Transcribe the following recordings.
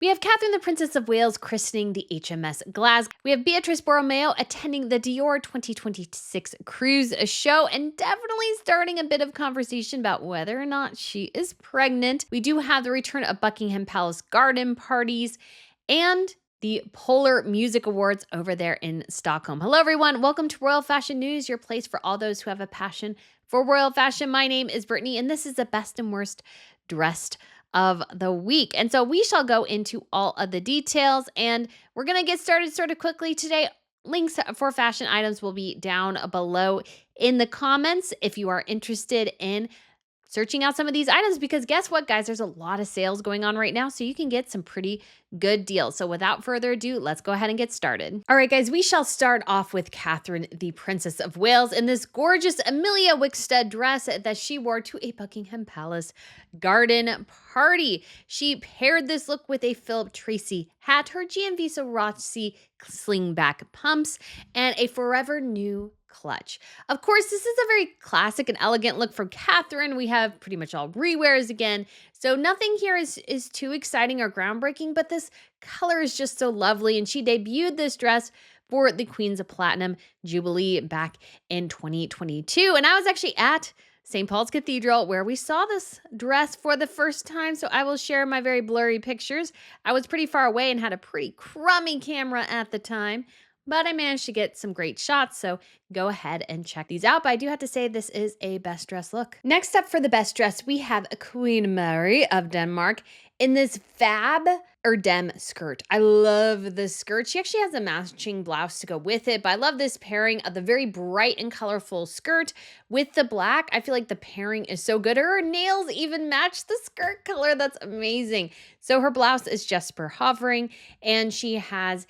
We have Katherine, the Princess of Wales, christening the HMS Glasgow. We have Beatrice Borromeo attending the Dior 2026 cruise show and definitely starting a bit of conversation about whether or not she is pregnant. We do have the return of Buckingham Palace garden parties and the Polar Music Awards over there in Stockholm. Hello, everyone. Welcome to Royal Fashion News, your place for all those who have a passion for royal fashion. My name is Brittany, and this is the best and worst dressed of the week. And so we shall go into all of the details, and we're going to get started sort of quickly today. Links for fashion items will be down below in the comments if you are interested in searching out some of these items, because guess what, guys? There's a lot of sales going on right now, so you can get some pretty good deals. So without further ado, let's go ahead and get started. All right, guys, we shall start off with Katherine, the Princess of Wales, in this gorgeous Amelia Wickstead dress that she wore to a Buckingham Palace garden party. She paired this look with a Philip Tracy hat, her GMV Rossi slingback pumps, and a Forever New clutch. Of course, this is a very classic and elegant look from Katherine. We have pretty much all rewears again, so nothing here is too exciting or groundbreaking, but this color is just so lovely, and she debuted this dress for the Queen's of Platinum Jubilee back in 2022, and I was actually at St. Paul's Cathedral where we saw this dress for the first time, so I will share my very blurry pictures. I was pretty far away and had a pretty crummy camera at the time, but I managed to get some great shots, so go ahead and check these out. But I do have to say this is a best dress look. Next up for the best dress, we have Queen Mary of Denmark in this fab Erdem skirt. I love this skirt. She actually has a matching blouse to go with it, but I love this pairing of the very bright and colorful skirt with the black. I feel like the pairing is so good. Her nails even match the skirt color. That's amazing. So her blouse is Jesper hovering, and she has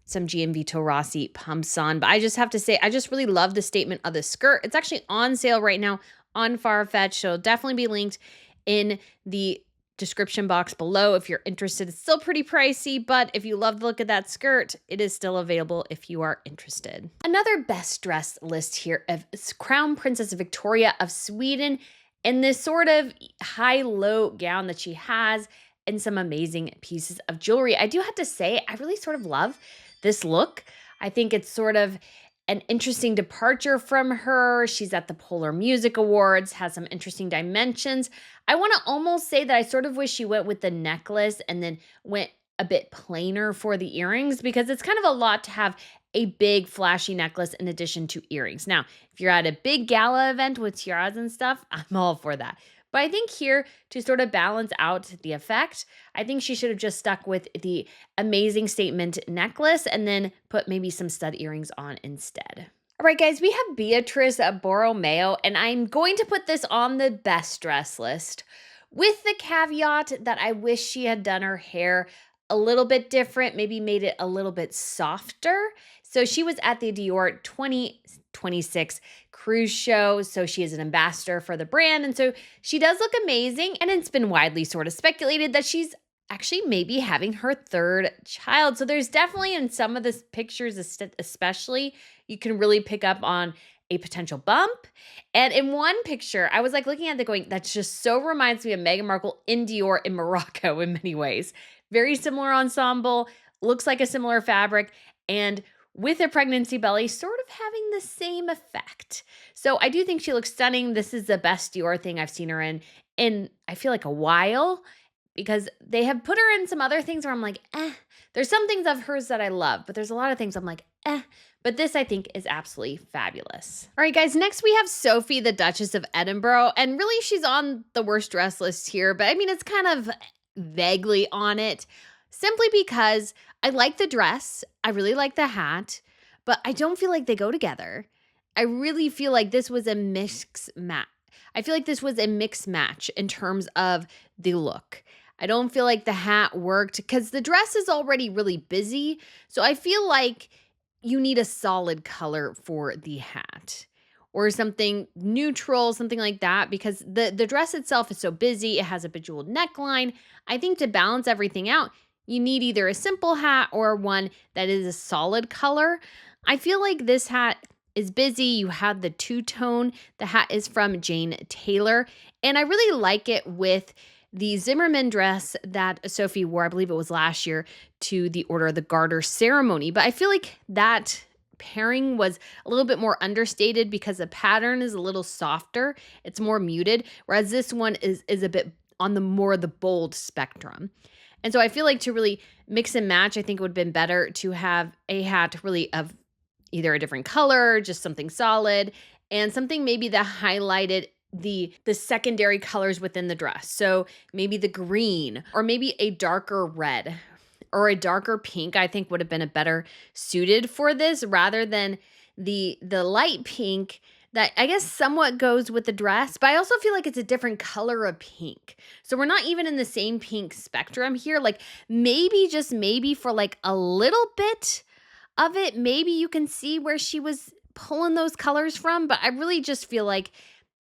some GMV Rossi pumps on. But I just have to say, I just really love the statement of the skirt. It's actually on sale right now on Farfetch, so it'll definitely be linked in the description box below if you're interested. It's still pretty pricey, but if you love the look of that skirt, it is still available if you are interested. Another best dress list here of Crown Princess Victoria of Sweden in this sort of high-low gown that she has and some amazing pieces of jewelry. I do have to say, I really sort of love this look. I think it's sort of an interesting departure from her. She's at the Polar Music Awards, has some interesting dimensions. I want to almost say that I sort of wish she went with the necklace and then went a bit plainer for the earrings, because it's kind of a lot to have a big flashy necklace in addition to earrings. Now, if you're at a big gala event with tiaras and stuff, I'm all for that. But I think here, to sort of balance out the effect, I think she should have just stuck with the amazing statement necklace and then put maybe some stud earrings on instead. All right, guys, we have Beatrice Borromeo, and I'm going to put this on the best dress list with the caveat that I wish she had done her hair a little bit different, maybe made it a little bit softer. So she was at the Dior 2026 cruise show, so she is an ambassador for the brand, and so she does look amazing, and it's been widely sort of speculated that she's actually maybe having her third child. So there's definitely, in some of the pictures especially, you can really pick up on a potential bump. And in one picture, I was like looking at it going, that just so reminds me of Meghan Markle in Dior in Morocco in many ways. Very similar ensemble, looks like a similar fabric, and with a pregnancy belly sort of having the same effect. So I do think she looks stunning. This is the best Dior thing I've seen her in I feel like a while, because they have put her in some other things where I'm like, There's some things of hers that I love, but there's a lot of things I'm like, But this, I think, is absolutely fabulous. All right, guys, next we have Sophie, the Duchess of Edinburgh. And really, she's on the worst dress list here, but I mean, it's kind of vaguely on it, simply because I like the dress. I really like the hat, but I don't feel like they go together. I really feel like this was a mixed match. I feel like this was a mixed match in terms of the look. I don't feel like the hat worked because the dress is already really busy. So I feel like you need a solid color for the hat or something neutral, something like that, because the dress itself is so busy. It has a bejeweled neckline. I think to balance everything out, you need either a simple hat or one that is a solid color. I feel like this hat is busy. You have the two-tone. The hat is from Jane Taylor, and I really like it with the Zimmermann dress that Sophie wore, I believe it was last year, to the Order of the Garter ceremony. But I feel like that pairing was a little bit more understated because the pattern is a little softer. It's more muted, whereas this one is a bit on the bold spectrum. And so I feel like to really mix and match, I think it would have been better to have a hat really of either a different color, just something solid, and something maybe that highlighted the secondary colors within the dress. So maybe the green or maybe a darker red or a darker pink, I think would have been a better suited for this rather than the light pink that I guess somewhat goes with the dress, but I also feel like it's a different color of pink. So we're not even in the same pink spectrum here. Like maybe, just maybe for like a little bit of it, maybe you can see where she was pulling those colors from, but I really just feel like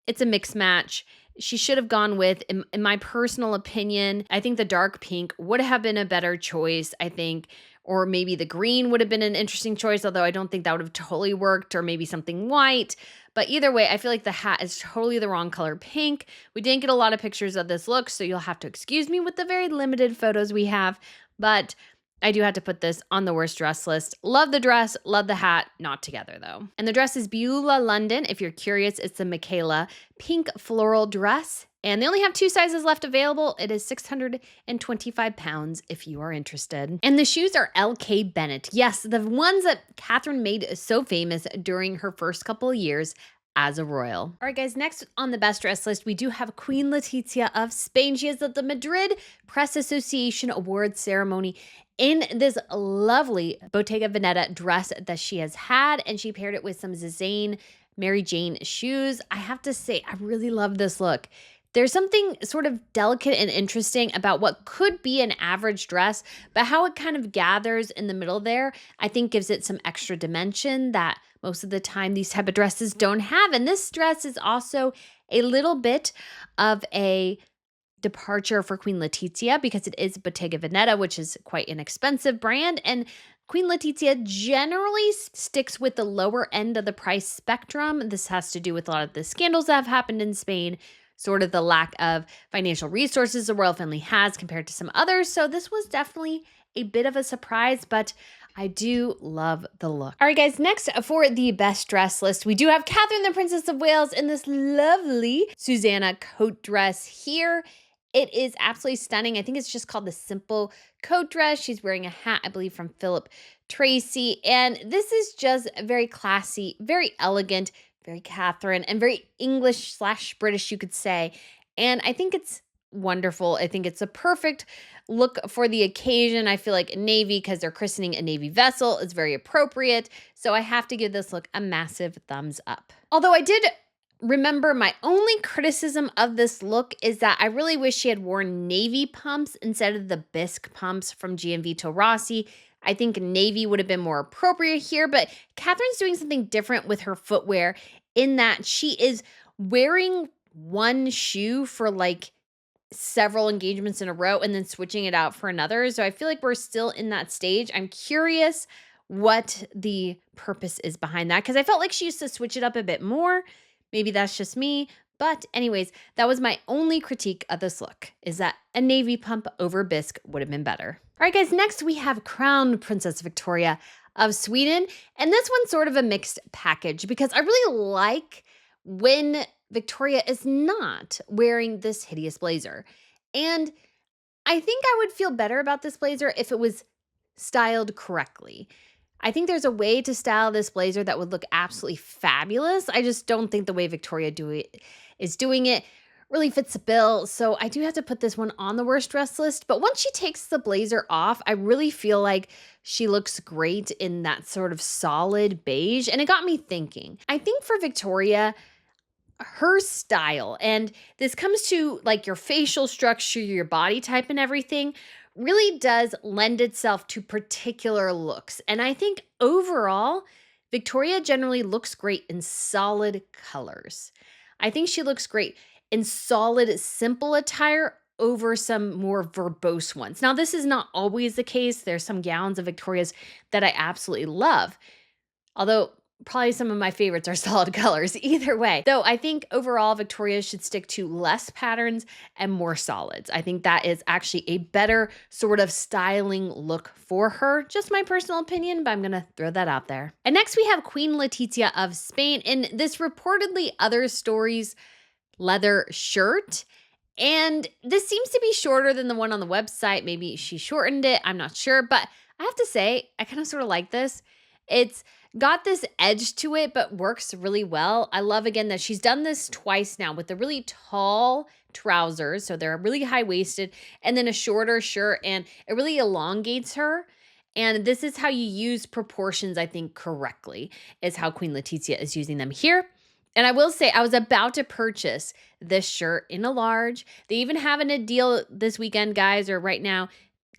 it's a mix match. She should have gone with, in my personal opinion, I think the dark pink would have been a better choice, I think. Or maybe the green would have been an interesting choice, although I don't think that would have totally worked, or maybe something white. But either way, I feel like the hat is totally the wrong color pink. We didn't get a lot of pictures of this look, so you'll have to excuse me with the very limited photos we have. But I do have to put this on the worst dress list. Love the dress, love the hat, not together though. And the dress is Beulah London. If you're curious, it's the Michaela pink floral dress. And they only have 2 sizes left available. It is 625 pounds if you are interested. And the shoes are L.K. Bennett. Yes, the ones that Katherine made so famous during her first couple of years as a royal. All right, guys, next on the best dress list, we do have Queen Leticia of Spain. She is at the Madrid Press Association Awards ceremony in this lovely Bottega Veneta dress that she has had, and she paired it with some Zane Mary Jane shoes. I have to say, I really love this look. There's something sort of delicate and interesting about what could be an average dress, but how it kind of gathers in the middle there, I think gives it some extra dimension that most of the time these type of dresses don't have. And this dress is also a little bit of a departure for Queen Leticia because it is Bottega Veneta, which is quite an expensive brand. And Queen Leticia generally sticks with the lower end of the price spectrum. This has to do with a lot of the scandals that have happened in Spain, sort of the lack of financial resources the royal family has compared to some others. So this was definitely a bit of a surprise, but I do love the look. All right, guys, next for the best dress list, we do have Katherine, the Princess of Wales, in this lovely Susanna coat dress here. It is absolutely stunning. I think it's just called the simple coat dress. She's wearing a hat, I believe, from Philip Tracy. And this is just very classy, very elegant, very Katherine, and very English/British, you could say. And I think it's wonderful. I think it's a perfect look for the occasion. I feel like navy, because they're christening a navy vessel, is very appropriate. So I have to give this look a massive thumbs up. Although I did remember my only criticism of this look is that I really wish she had worn navy pumps instead of the bisque pumps from Gianvito Rossi. I think navy would have been more appropriate here, but Katherine's doing something different with her footwear in that she is wearing one shoe for like several engagements in a row and then switching it out for another. So I feel like we're still in that stage. I'm curious what the purpose is behind that because I felt like she used to switch it up a bit more. Maybe that's just me. But anyways, that was my only critique of this look, is that a navy pump over bisque would have been better. All right, guys, next we have Crown Princess Victoria of Sweden. And this one's sort of a mixed package because I really like when Victoria is not wearing this hideous blazer. And I think I would feel better about this blazer if it was styled correctly. I think there's a way to style this blazer that would look absolutely fabulous. I just don't think the way Victoria is doing it really fits the bill. So I do have to put this one on the worst dress list. But once she takes the blazer off, I really feel like she looks great in that sort of solid beige. And it got me thinking. I think for Victoria, her style, and this comes to like your facial structure, your body type and everything, really does lend itself to particular looks. And I think overall, Victoria generally looks great in solid colors. I think she looks great in solid, simple attire over some more verbose ones. Now, this is not always the case. There's some gowns of Victoria's that I absolutely love. Although Probably some of my favorites are solid colors either way. Though I think overall Victoria should stick to less patterns and more solids. I think that is actually a better sort of styling look for her. Just my personal opinion, but I'm going to throw that out there. And next we have Queen Leticia of Spain in this reportedly other stories leather shirt. And this seems to be shorter than the one on the website. Maybe she shortened it. I'm not sure. But I have to say, I kind of sort of like this. It's got this edge to it, but works really well. I love, again, that she's done this twice now with the really tall trousers. So they're really high waisted, and then a shorter shirt, and it really elongates her. And this is how you use proportions, I think, correctly, is how Queen Leticia is using them here. And I will say, I was about to purchase this shirt in a large. They even have a deal this weekend, guys, or right now,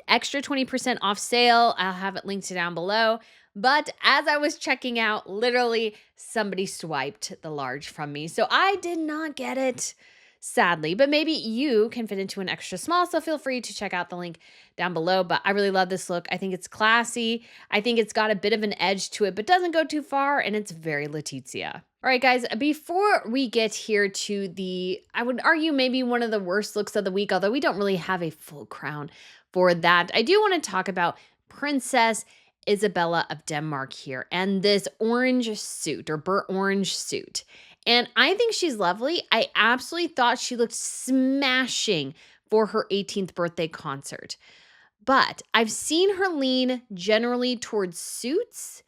extra 20% off sale. I'll have it linked down below. But as I was checking out, literally somebody swiped the large from me. So I did not get it, sadly. But maybe you can fit into an extra small. So feel free to check out the link down below. But I really love this look. I think it's classy. I think it's got a bit of an edge to it, but doesn't go too far. And it's very Leticia. All right, guys, before we get here to I would argue maybe one of the worst looks of the week, although we don't really have a full crown for that, I do want to talk about Princess Isabella of Denmark here and this orange suit or burnt orange suit. And I think she's lovely. I absolutely thought she looked smashing for her 18th birthday concert. But I've seen her lean generally towards suits,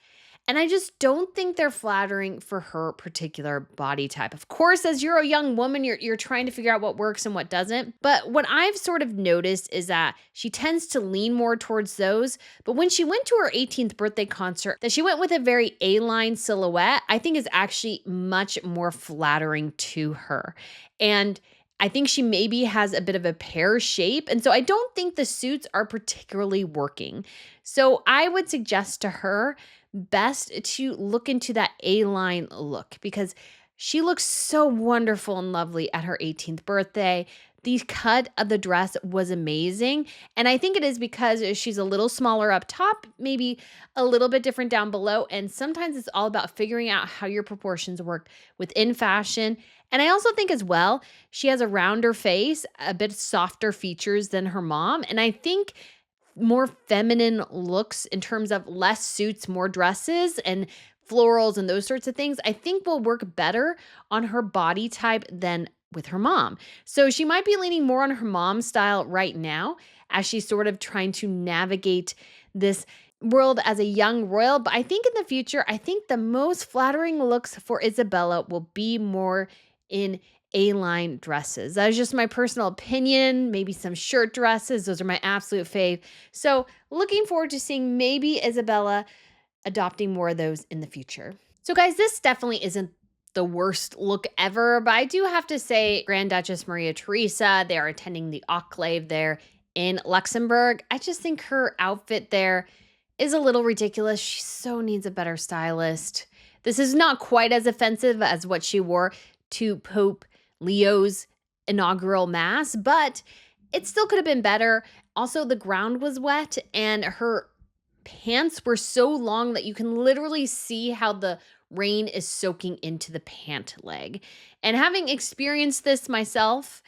and I just don't think they're flattering for her particular body type. Of course, as you're a young woman, you're trying to figure out what works and what doesn't. But what I've sort of noticed is that she tends to lean more towards those. But when she went to her 18th birthday concert, that she went with a very A-line silhouette, I think is actually much more flattering to her. And I think she maybe has a bit of a pear shape. And so I don't think the suits are particularly working. So I would suggest to her best to look into that A-line look because she looks so wonderful and lovely at her 18th birthday. The cut of the dress was amazing. And I think it is because she's a little smaller up top, maybe a little bit different down below. And sometimes it's all about figuring out how your proportions work within fashion. And I also think as well, she has a rounder face, a bit softer features than her mom. And I think more feminine looks in terms of less suits, more dresses and florals and those sorts of things, I think will work better on her body type than with her mom. So she might be leaning more on her mom's style right now as she's sort of trying to navigate this world as a young royal. But I think in the future, I think the most flattering looks for Isabella will be more in A-line dresses. That is just my personal opinion. Maybe some shirt dresses. Those are my absolute fave. So looking forward to seeing maybe Isabella adopting more of those in the future. So guys, this definitely isn't the worst look ever, but I do have to say Grand Duchess Maria Teresa, they are attending the Conclave there in Luxembourg. I just think her outfit there is a little ridiculous. She so needs a better stylist. This is not quite as offensive as what she wore to Pope Leo's inaugural mass, but it still could have been better. Also, the ground was wet and her pants were so long that you can literally see how the rain is soaking into the pant leg. And having experienced this myself,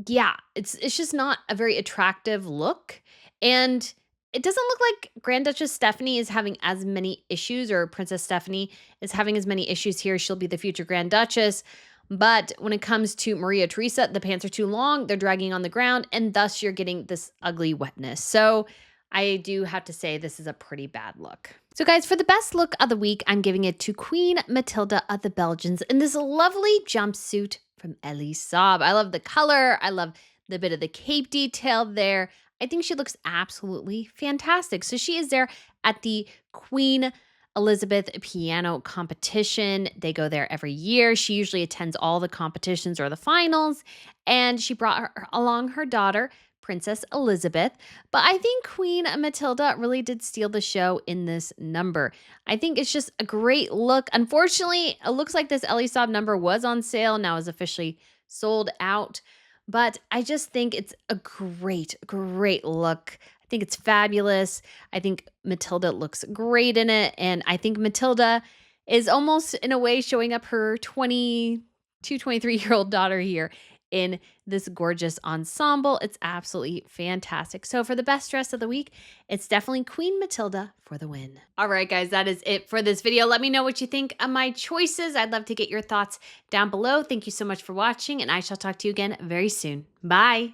yeah, it's just not a very attractive look. And it doesn't look like Grand Duchess Stephanie is having as many issues, or Princess Stephanie is having as many issues here. She'll be the future Grand Duchess. But when it comes to Maria Teresa, the pants are too long, they're dragging on the ground, and thus you're getting this ugly wetness. So I do have to say this is a pretty bad look. So guys, for the best look of the week, I'm giving it to Queen Matilda of the Belgians in this lovely jumpsuit from Elie Saab. I love the color. I love the bit of the cape detail there. I think she looks absolutely fantastic. So she is there at the Queen Elizabeth piano competition. They go there every year. She usually attends all the competitions or the finals. And she brought along her daughter, Princess Elizabeth. But I think Queen Matilda really did steal the show in this number. I think it's just a great look. Unfortunately, it looks like this Elie Saab number was on sale, now is officially sold out. but I just think it's a great, great look. I think it's fabulous. I think Matilda looks great in it. And I think Matilda is almost in a way showing up her 22, 23-year-old daughter here in this gorgeous ensemble. It's absolutely fantastic. So for the best dress of the week, it's definitely Queen Matilda for the win. All right, guys, that is it for this video. Let me know what you think of my choices. I'd love to get your thoughts down below. Thank you so much for watching, and I shall talk to you again very soon. Bye.